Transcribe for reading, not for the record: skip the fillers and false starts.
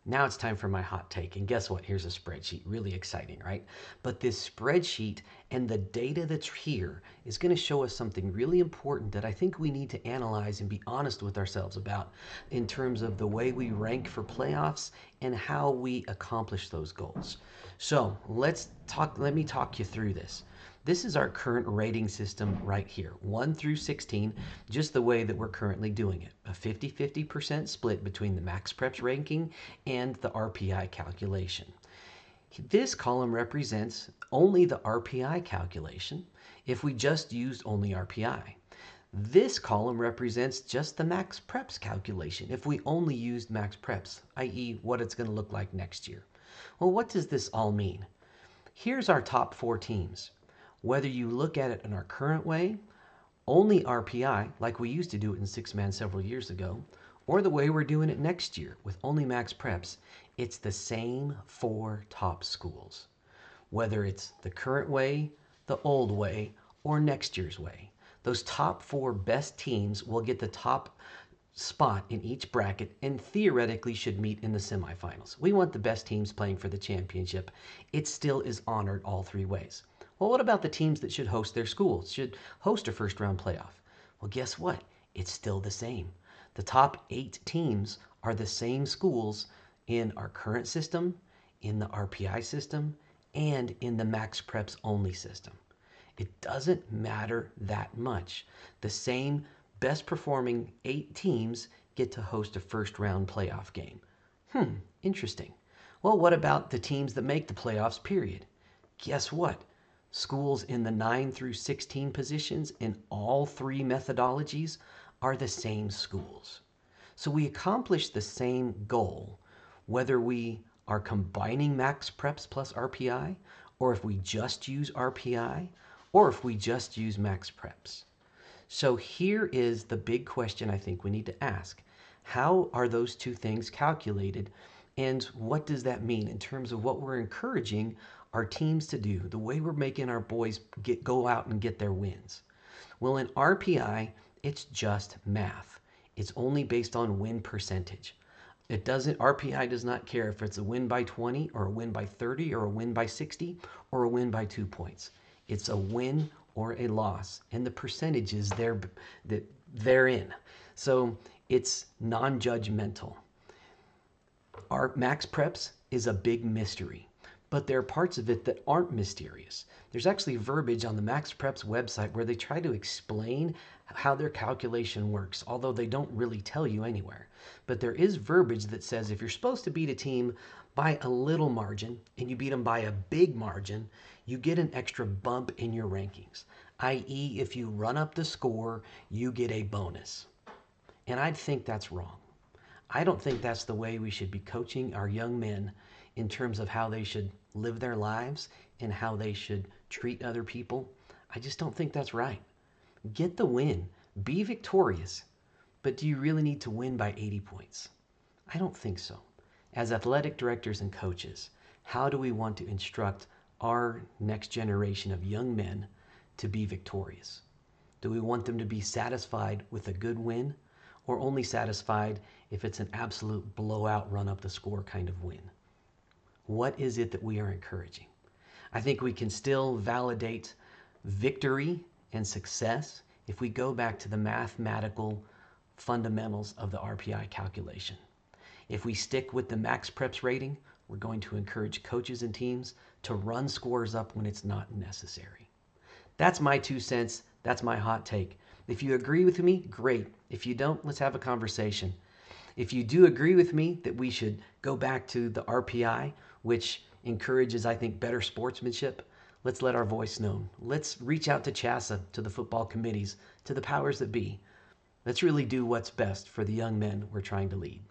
Now it's time for my hot take. And guess what? Here's a spreadsheet. Really exciting, right? But this spreadsheet and the data that's here is going to show us something really important that I think we need to analyze and be honest with ourselves about in terms of the way we rank for playoffs and how we accomplish those goals. So let me talk you through this. This is our current rating system right here, 1 through 16, just the way that we're currently doing it. A 50-50% split between the Max Preps ranking and the RPI calculation. This column represents only the RPI calculation if we just used only RPI. This column represents just the Max Preps calculation if we only used Max Preps, i.e. what it's going to look like next year. Well, what does this all mean? Here's our top 4 teams. Whether you look at it in our current way, only RPI, like we used to do it in 6-man several years ago, or the way we're doing it next year with only Max Preps, it's the same 4 top schools. Whether it's the current way, the old way, or next year's way. Those top 4 best teams will get the top spot in each bracket and theoretically should meet in the semifinals. We want the best teams playing for the championship. It still is honored all 3 ways. Well, what about the teams that should host their schools, should host a first round playoff? Well, guess what? It's still the same. The top 8 teams are the same schools in our current system, in the RPI system, and in the Max Preps only system. It doesn't matter that much. The same best performing 8 teams get to host a first round playoff game. Interesting. Well, what about the teams that make the playoffs, period? Guess what? Schools in the 9 through 16 positions in all 3 methodologies are the same schools. So we accomplish the same goal whether we are combining Max Preps plus RPI, or if we just use RPI, or if we just use Max Preps. So here is the big question I think we need to ask. How are those 2 things calculated, and what does that mean in terms of what we're encouraging our teams to do, the way we're making our boys go out and get their wins? Well, in RPI, it's just math. It's only based on win percentage. RPI does not care if it's a win by 20 or a win by 30 or a win by 60 or a win by 2 points. It's a win or a loss, and the percentages therein. So it's non-judgmental. Our Max Preps is a big mystery, but there are parts of it that aren't mysterious. There's actually verbiage on the Max Preps website where they try to explain how their calculation works, although they don't really tell you anywhere. But there is verbiage that says if you're supposed to beat a team by a little margin and you beat them by a big margin, you get an extra bump in your rankings, i.e. if you run up the score, you get a bonus. And I think that's wrong. I don't think that's the way we should be coaching our young men in terms of how they should live their lives and how they should treat other people. I just don't think that's right. Get the win. Be victorious. But do you really need to win by 80 points? I don't think so. As athletic directors and coaches, how do we want to instruct our next generation of young men to be victorious? Do we want them to be satisfied with a good win, or only satisfied if it's an absolute blowout run up the score kind of win? What is it that we are encouraging? I think we can still validate victory and success if we go back to the mathematical fundamentals of the RPI calculation. If we stick with the Max Preps rating, we're going to encourage coaches and teams to run scores up when it's not necessary. That's my 2 cents. That's my hot take. If you agree with me, great. If you don't, let's have a conversation. If you do agree with me that we should go back to the RPI, which encourages, I think, better sportsmanship, let's let our voice known. Let's reach out to CHSAA, to the football committees, to the powers that be. Let's really do what's best for the young men we're trying to lead.